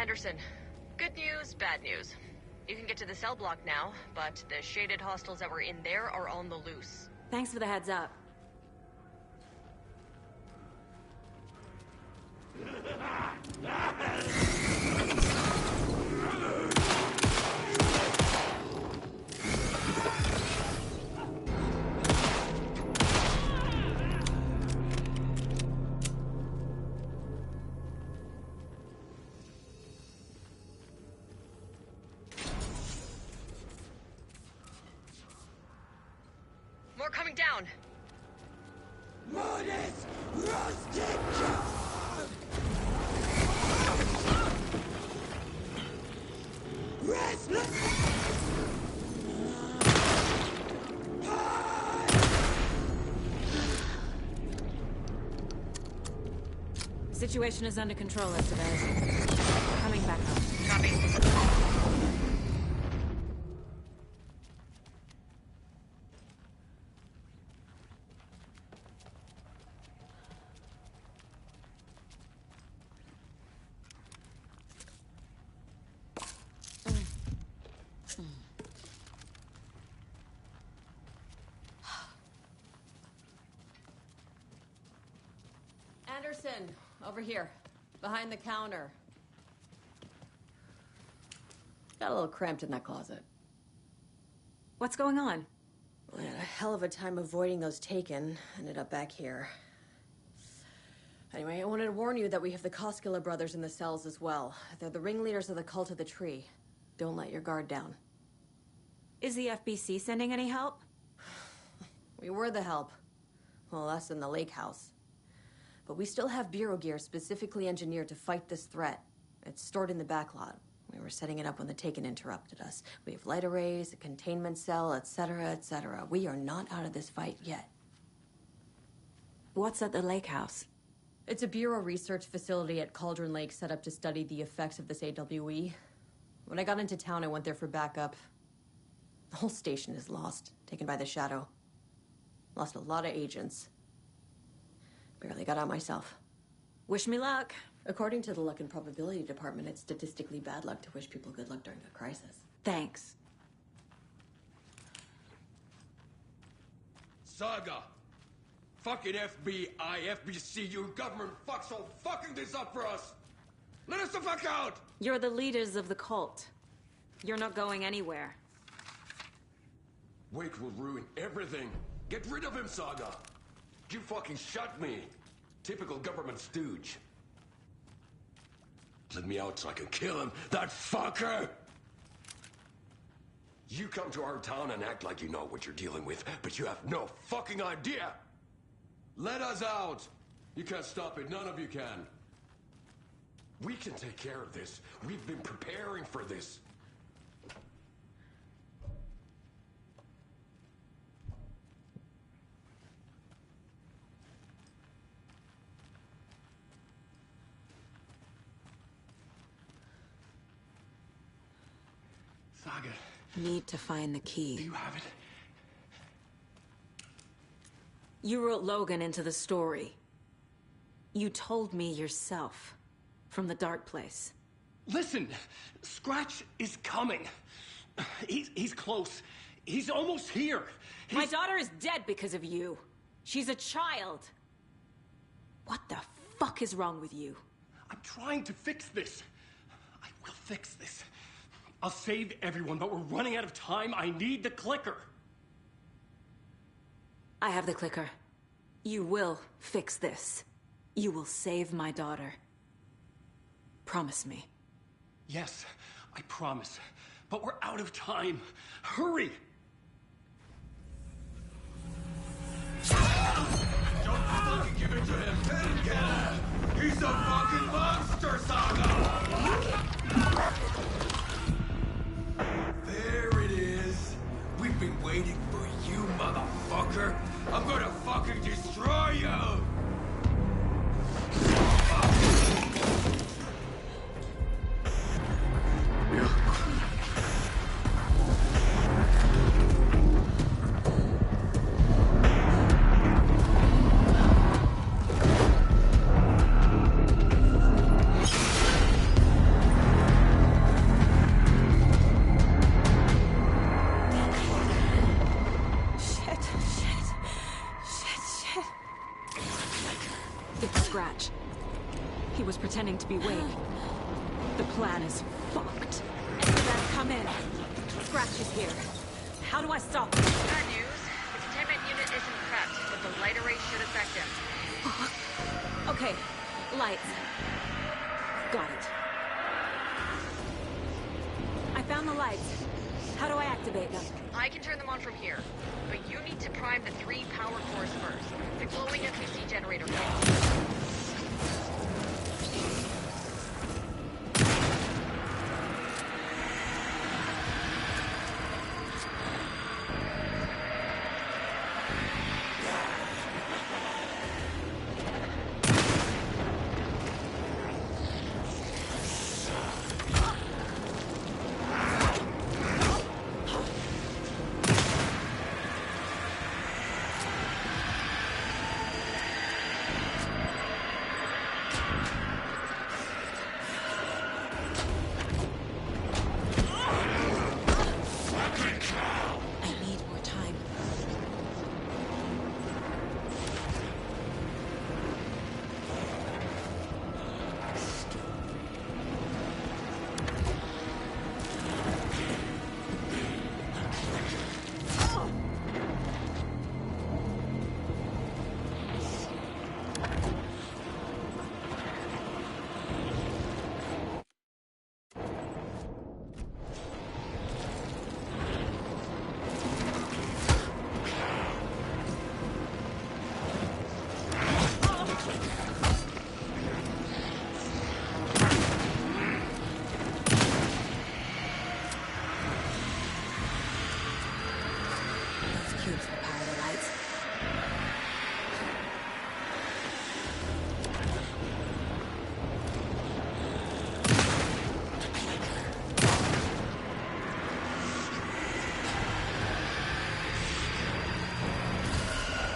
Anderson. Good news, bad news. You can get to the cell block now, but the shaded hostiles that were in there are on the loose. Thanks for the heads up. More coming down. Modest rustic job! Restless! Situation is under control, Estevez. Coming back up. Copy. Anderson, over here, behind the counter. Got a little cramped in that closet. What's going on? We had a hell of a time avoiding those taken. Ended up back here. Anyway, I wanted to warn you that we have the Koskela brothers in the cells as well. They're the ringleaders of the cult of the tree. Don't let your guard down. Is the FBC sending any help? We were the help. Well, us in the lake house. But we still have Bureau gear specifically engineered to fight this threat. It's stored in the backlot. We were setting it up when the Taken interrupted us. We have light arrays, a containment cell, etc., etc. We are not out of this fight yet. What's at the lake house? It's a Bureau research facility at Cauldron Lake set up to study the effects of this AWE. When I got into town, I went there for backup. The whole station is lost, taken by the Shadow. Lost a lot of agents. Barely got out myself. Wish me luck. According to the Luck and Probability Department, it's statistically bad luck to wish people good luck during a crisis. Thanks. Saga! Fucking FBI, FBC, you government fucks all fucking this up for us! Let us the fuck out! You're the leaders of the cult. You're not going anywhere. Wake will ruin everything. Get rid of him, Saga! You fucking shot me! Typical government stooge. Let me out so I can kill him, that fucker! You come to our town and act like you know what you're dealing with, but you have no fucking idea! Let us out! You can't stop it, none of you can. We can take care of this. We've been preparing for this. Saga. Need to find the Do key. you have it? You wrote Logan into the story. You told me yourself. From the dark place. Listen, Scratch is coming. He's close. He's almost here. My daughter is dead because of you. She's a child. What the fuck is wrong with you? I'm trying to fix this. I will fix this. I'll save everyone, but we're running out of time. I need the clicker. I have the clicker. You will fix this. You will save my daughter. Promise me. Yes, I promise. But we're out of time. Hurry! Don't fucking give it to him! Get him! He's a fucking monster, Saga! There it is! We've been waiting for you, motherfucker! I'm gonna fucking destroy you! Scratch. He was pretending to be Wade. The plan is fucked. Then come in. Scratch is here. How do I stop him? Bad news. The containment unit isn't prepped, but the light array should affect him. Okay, lights. Got it. I found the lights. How do I activate them? I can turn them on from here, but you need to prime the 3 power cores first. The glowing FPC generator failed.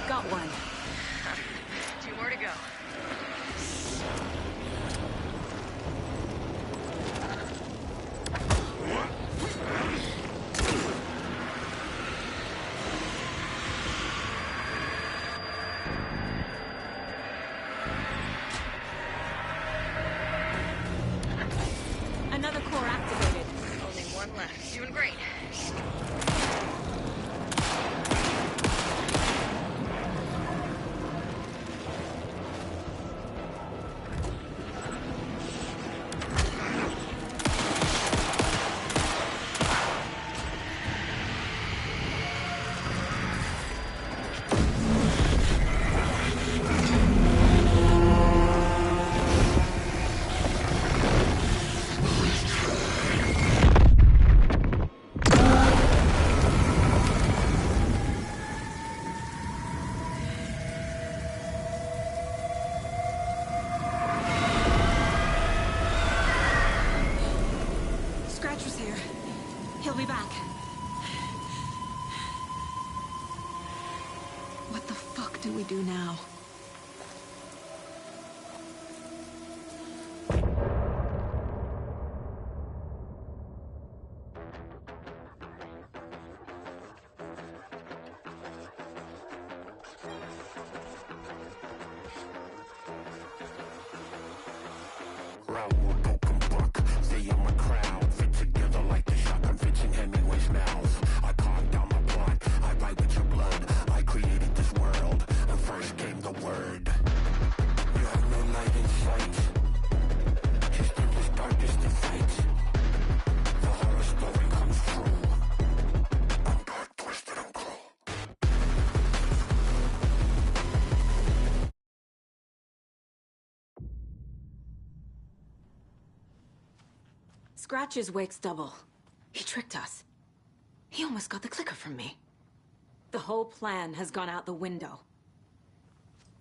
Got one. 2 more to go. Another core activated. Only 1 left. Doing great. Scratcher's here. He'll be back. What the fuck do we do now? Scratches wakes double. He tricked us. He almost got the clicker from me. The whole plan has gone out the window.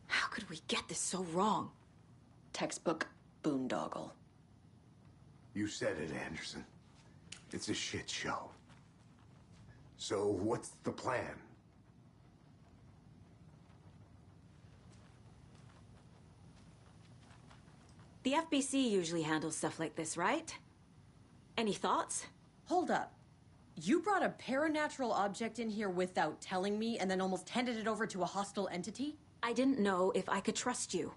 How could we get this so wrong? Textbook boondoggle. You said it, Anderson. It's a shit show. So what's the plan? The FBC usually handles stuff like this, right? Any thoughts? Hold up. You brought a paranatural object in here without telling me and then almost handed it over to a hostile entity? I didn't know if I could trust you.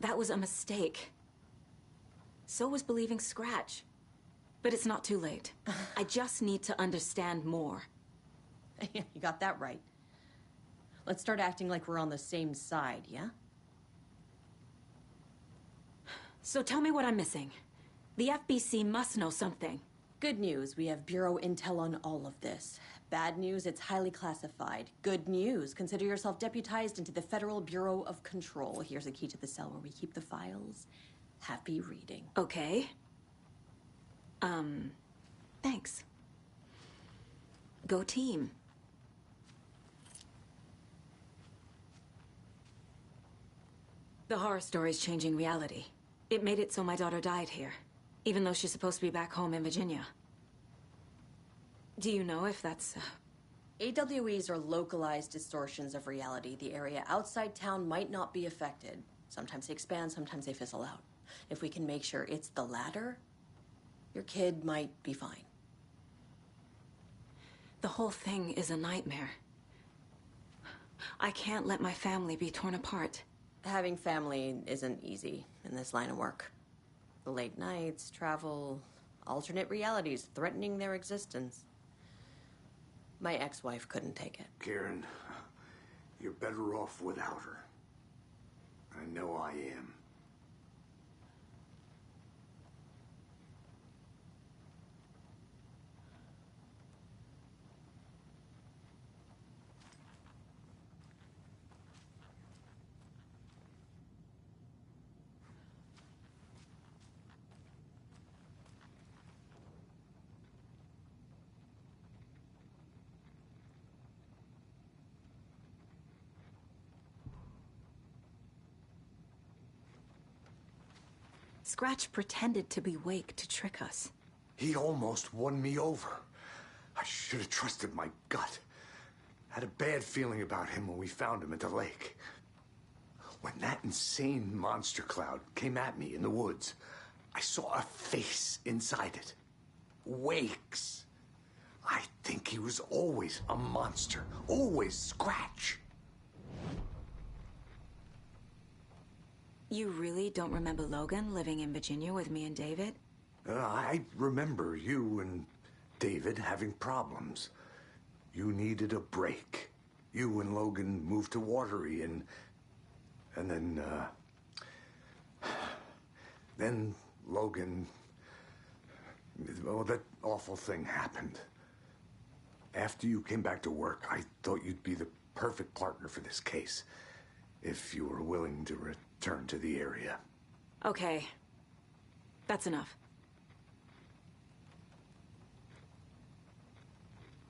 That was a mistake. So was believing Scratch. But it's not too late. I just need to understand more. Yeah, you got that right. Let's start acting like we're on the same side, yeah? So tell me what I'm missing. The FBC must know something. Good news, we have Bureau intel on all of this. Bad news, it's highly classified. Good news, consider yourself deputized into the Federal Bureau of Control. Here's a key to the cell where we keep the files. Happy reading. Okay. Thanks. Go team. The horror story's changing reality. It made it so my daughter died here, even though she's supposed to be back home in Virginia. Do you know if that's... AWEs are localized distortions of reality. The area outside town might not be affected. Sometimes they expand, sometimes they fizzle out. If we can make sure it's the latter, your kid might be fine. The whole thing is a nightmare. I can't let my family be torn apart. Having family isn't easy in this line of work. The late nights, travel, alternate realities threatening their existence. My ex-wife couldn't take it. Karen, you're better off without her. I know I am. Scratch pretended to be Wake to trick us. He almost won me over. I should have trusted my gut. Had a bad feeling about him when we found him at the lake. When that insane monster cloud came at me in the woods, I saw a face inside it. Wake's. I think he was always a monster. Always Scratch. You really don't remember Logan living in Virginia with me and David? I remember you and David having problems. You needed a break. You and Logan moved to Watery and then Logan, well, that awful thing happened. After you came back to work, I thought you'd be the perfect partner for this case, if you were willing to return to the area. Okay. That's enough.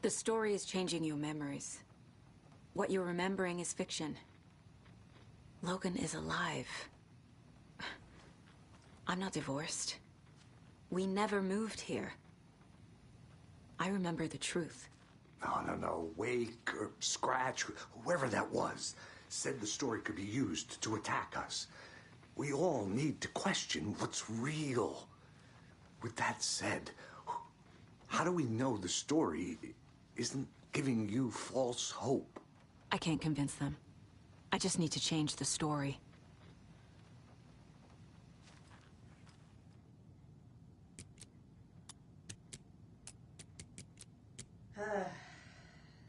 The story is changing your memories. What you're remembering is fiction. Logan is alive. I'm not divorced. We never moved here. I remember the truth. No. Wake or Scratch, whoever that was, said the story could be used to attack us. We all need to question what's real. With that said, how do we know the story isn't giving you false hope? I can't convince them. I just need to change the story.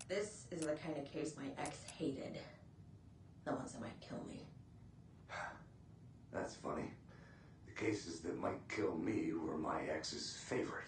This is the kind of case my ex hated. The ones that might kill me. That's funny. The cases that might kill me were my ex's favorite.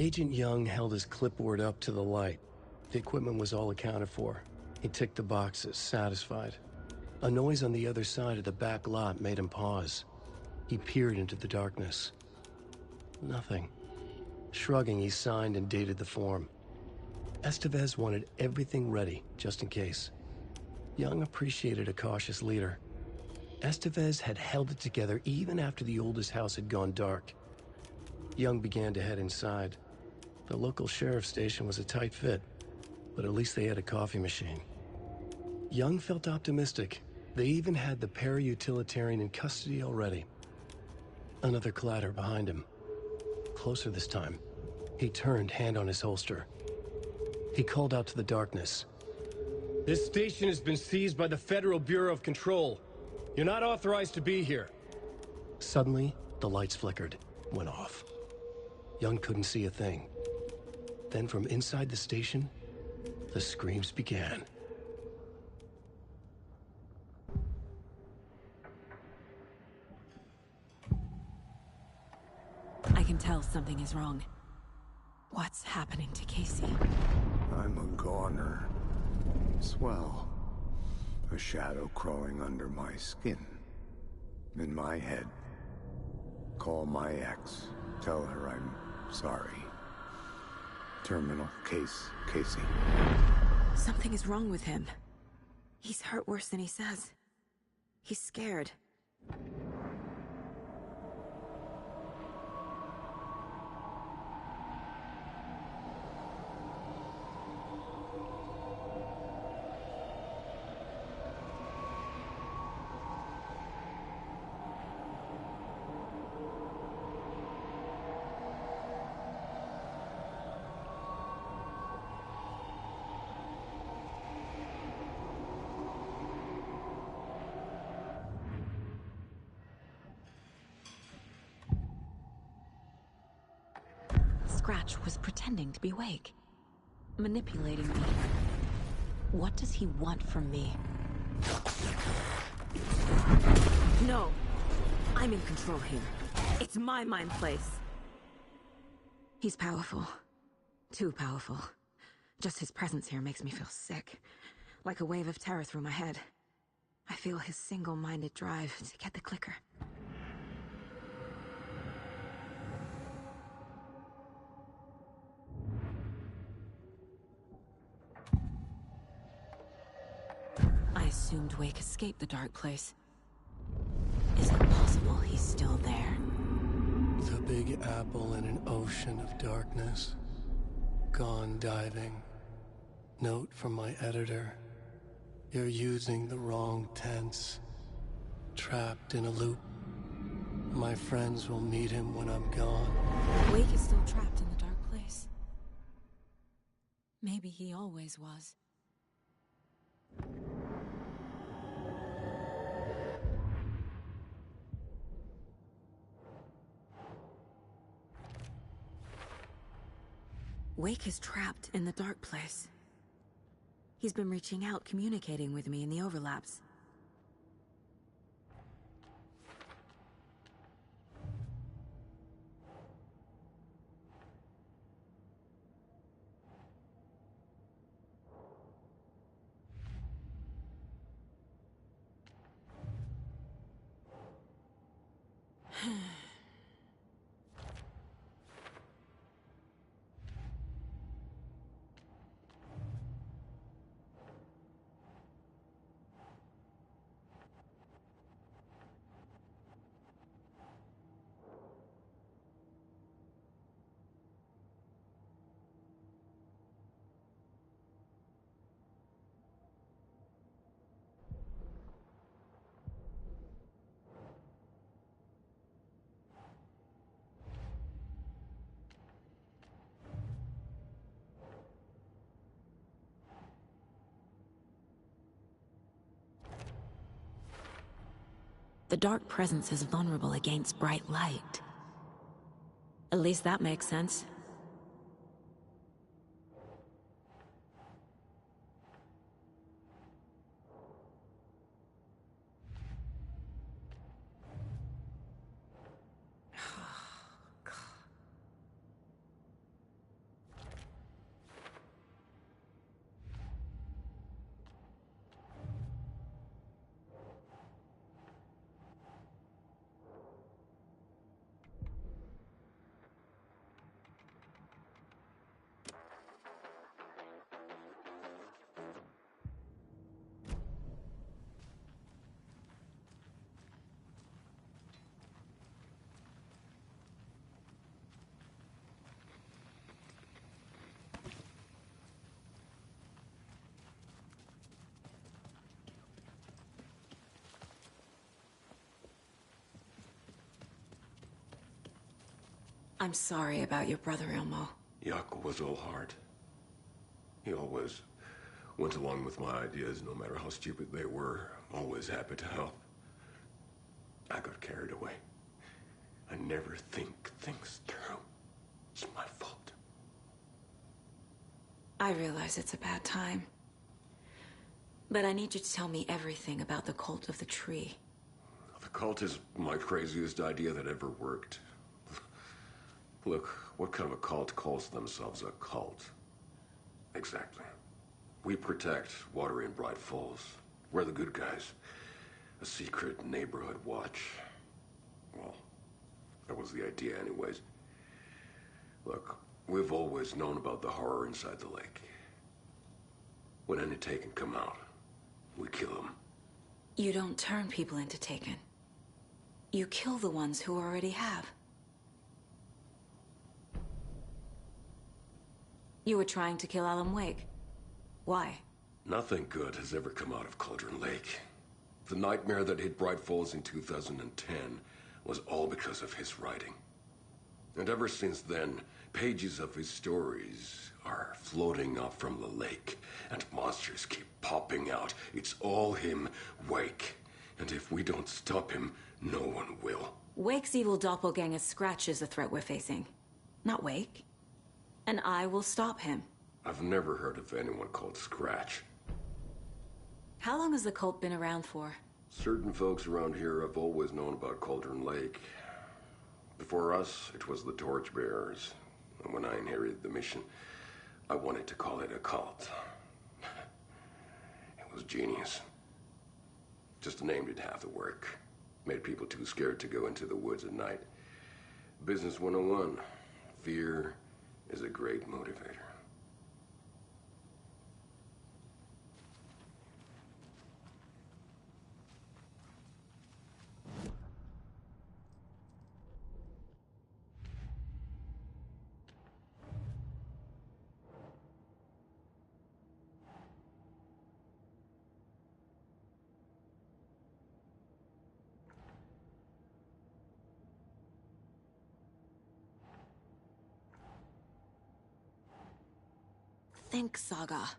Agent Young held his clipboard up to the light. The equipment was all accounted for. He ticked the boxes, satisfied. A noise on the other side of the back lot made him pause. He peered into the darkness. Nothing. Shrugging, he signed and dated the form. Estevez wanted everything ready, just in case. Young appreciated a cautious leader. Estevez had held it together even after the oldest house had gone dark. Young began to head inside. The local sheriff's station was a tight fit, but at least they had a coffee machine. Young felt optimistic. They even had the para-utilitarian in custody already. Another clatter behind him. Closer this time. He turned, hand on his holster. He called out to the darkness. This station has been seized by the Federal Bureau of Control. You're not authorized to be here. Suddenly, the lights flickered, went off. Young couldn't see a thing. Then from inside the station, the screams began. I can tell something is wrong. What's happening to Casey? I'm a goner. Swell. A shadow crawling under my skin. In my head. Call my ex. Tell her I'm sorry. Terminal case, Casey. Something is wrong with him. He's hurt worse than he says. He's scared. Scratch was pretending to be awake, manipulating me. What does he want from me? No! I'm in control here. It's my mind place. He's powerful. Too powerful. Just his presence here makes me feel sick. Like a wave of terror through my head. I feel his single-minded drive to get the clicker. I assumed Wake escaped the dark place. Is it possible he's still there? The Big Apple in an ocean of darkness. Gone diving. Note from my editor. You're using the wrong tense. Trapped in a loop. My friends will meet him when I'm gone. Wake is still trapped in the dark place. Maybe he always was. Wake is trapped in the dark place. He's been reaching out, communicating with me in the overlaps. The dark presence is vulnerable against bright light. At least that makes sense. I'm sorry about your brother, Ilmo. Jaakko was all heart. He always went along with my ideas, no matter how stupid they were. Always happy to help. I got carried away. I never think things through. It's my fault. I realize it's a bad time. But I need you to tell me everything about the cult of the tree. The cult is my craziest idea that ever worked. Look, what kind of a cult calls themselves a cult? Exactly. We protect water in Bright Falls. We're the good guys. A secret neighborhood watch. Well, that was the idea anyways. Look, we've always known about the horror inside the lake. When any Taken come out, we kill them. You don't turn people into Taken. You kill the ones who already have. You were trying to kill Alan Wake. Why? Nothing good has ever come out of Cauldron Lake. The nightmare that hit Bright Falls in 2010 was all because of his writing. And ever since then, pages of his stories are floating up from the lake, and monsters keep popping out. It's all him, Wake. And if we don't stop him, no one will. Wake's evil doppelganger Scratch is the threat we're facing, not Wake. And I will stop him. I've never heard of anyone called Scratch. How long has the cult been around for? Certain folks around here have always known about Cauldron Lake. Before us, it was the Torchbearers. And when I inherited the mission, I wanted to call it a cult. It was genius. Just the name did half the work. Made people too scared to go into the woods at night. Business 101. Fear is a great motivator. Think, Saga.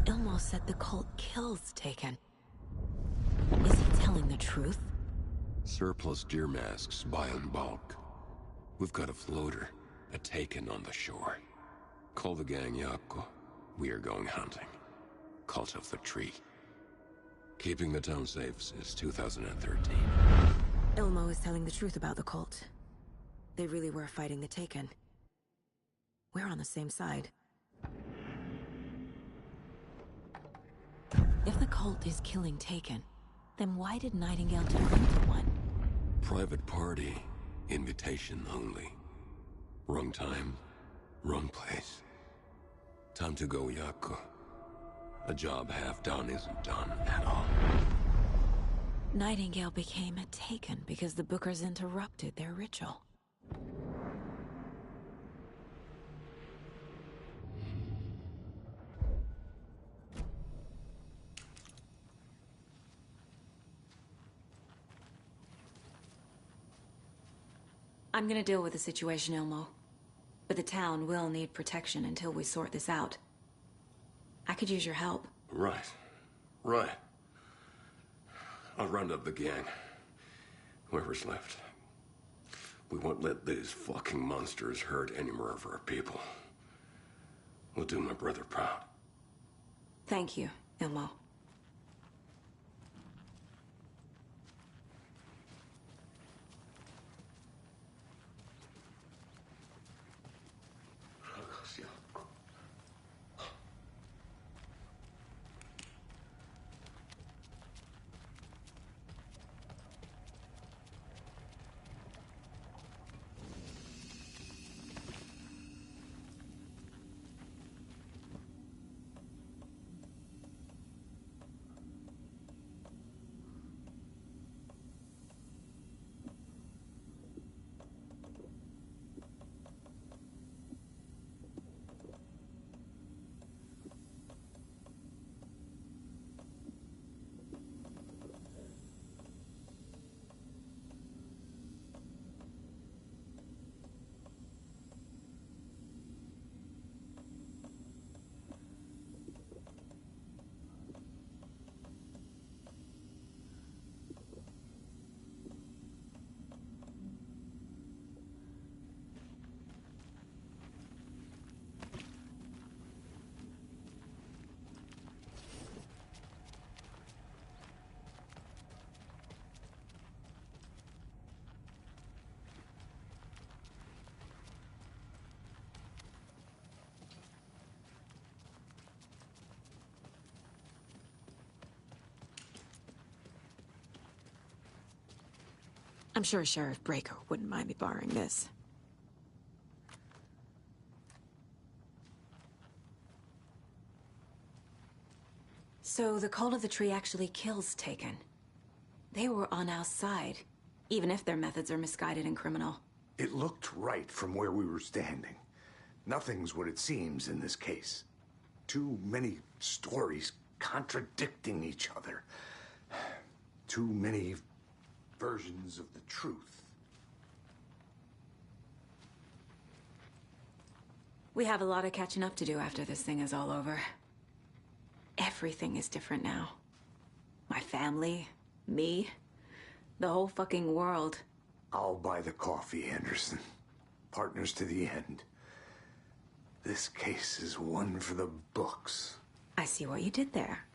Ilmo said the cult kills Taken. Is he telling the truth? Surplus deer masks buy in bulk. We've got a floater, a Taken on the shore. Call the gang Jaakko. We are going hunting. Cult of the Tree. Keeping the town safe since 2013. Ilmo is telling the truth about the cult. They really were fighting the Taken. We're on the same side. If the cult is killing Taken, then why did Nightingale turn into one? Private party. Invitation only. Wrong time, wrong place. Time to go, Jaakko. A job half done isn't done at all. Nightingale became a Taken because the Bookers interrupted their ritual. I'm gonna deal with the situation, Ilmo. But the town will need protection until we sort this out. I could use your help. Right. Right. I'll round up the gang. Whoever's left. We won't let these fucking monsters hurt any more of our people. We'll do my brother proud. Thank you, Ilmo. I'm sure Sheriff Breaker wouldn't mind me borrowing this. So the Cult of the Tree actually kills Taken. They were on our side, even if their methods are misguided and criminal. It looked right from where we were standing. Nothing's what it seems in this case. Too many stories contradicting each other. Too many versions of the truth. We have a lot of catching up to do after this thing is all over. Everything is different now. My family, me, the whole fucking world. I'll buy the coffee, Anderson. Partners to the end. This case is one for the books. I see what you did there.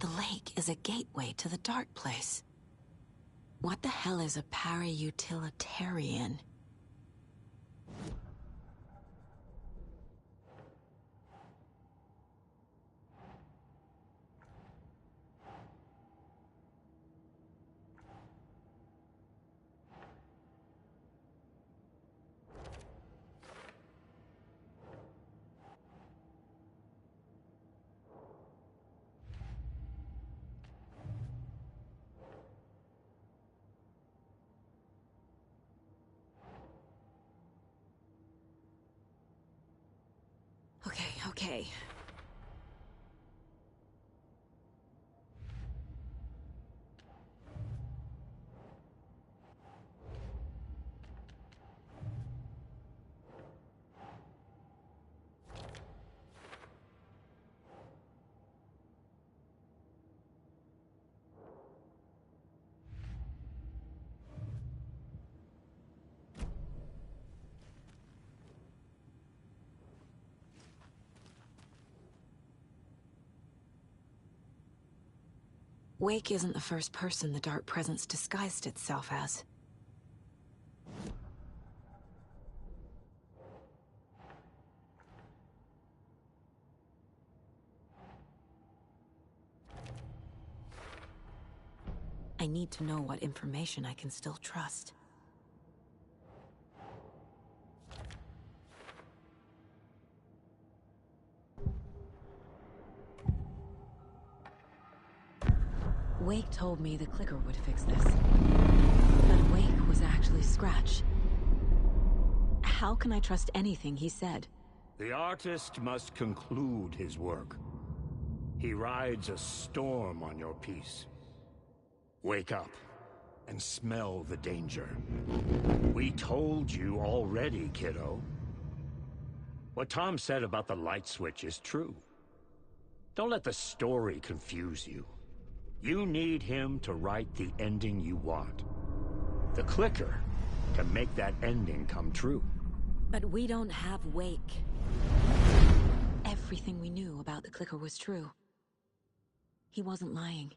The lake is a gateway to the dark place. What the hell is a para-utilitarian? Okay. Wake isn't the first person the dark presence disguised itself as. I need to know what information I can still trust. Wake told me the clicker would fix this. But Wake was actually Scratch. How can I trust anything he said? The artist must conclude his work. He rides a storm on your piece. Wake up and smell the danger. We told you already, kiddo. What Tom said about the light switch is true. Don't let the story confuse you. You need him to write the ending you want. The clicker can make that ending come true. But we don't have Wake. Everything we knew about the clicker was true. He wasn't lying.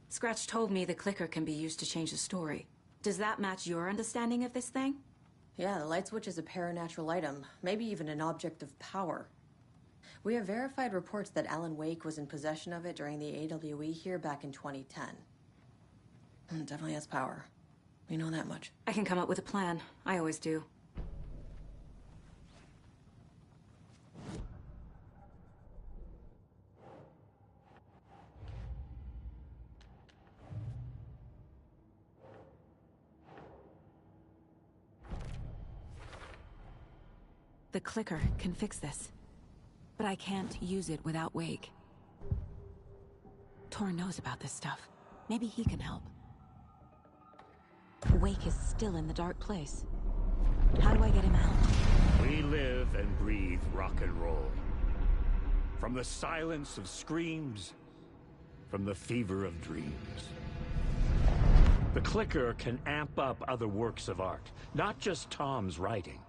Scratch told me the clicker can be used to change the story. Does that match your understanding of this thing? Yeah, the light switch is a paranatural item, maybe even an object of power. We have verified reports that Alan Wake was in possession of it during the AWE here back in 2010. It definitely has power. We know that much. I can come up with a plan. I always do. The clicker can fix this. But I can't use it without Wake. Tor knows about this stuff. Maybe he can help. Wake is still in the dark place. How do I get him out? We live and breathe rock and roll. From the silence of screams, from the fever of dreams. The clicker can amp up other works of art, not just Tom's writing.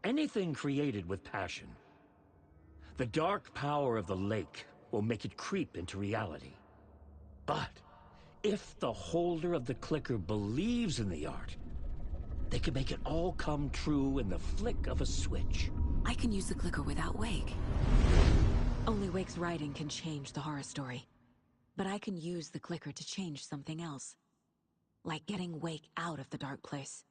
Anything created with passion. The dark power of the lake will make it creep into reality. But if the holder of the clicker believes in the art, they can make it all come true in the flick of a switch. I can use the clicker without Wake. Only Wake's writing can change the horror story. But I can use the clicker to change something else. Like getting Wake out of the dark place.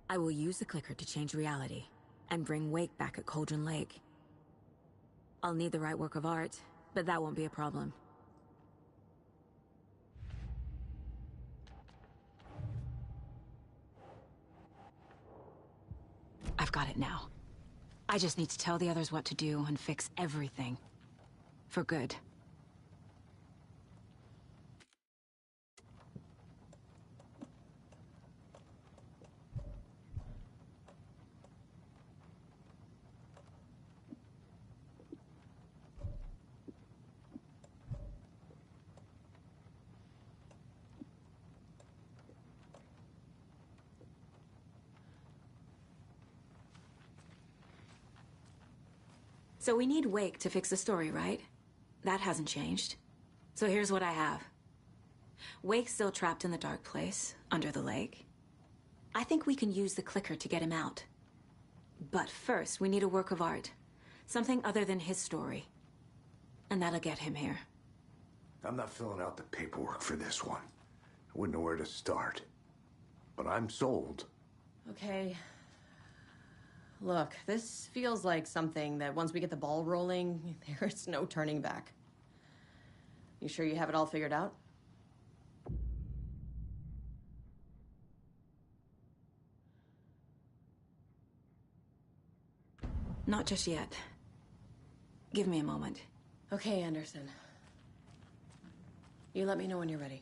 I will use the clicker to change reality, and bring Wake back at Cauldron Lake. I'll need the right work of art, but that won't be a problem. I've got it now. I just need to tell the others what to do and fix everything. For good. So we need Wake to fix the story, right? That hasn't changed. So here's what I have. Wake's still trapped in the dark place, under the lake. I think we can use the clicker to get him out. But first, we need a work of art. Something other than his story. And that'll get him here. I'm not filling out the paperwork for this one. I wouldn't know where to start. But I'm sold. Okay. Look, this feels like something that once we get the ball rolling, there's no turning back. You sure you have it all figured out? Not just yet. Give me a moment. Okay, Anderson. You let me know when you're ready.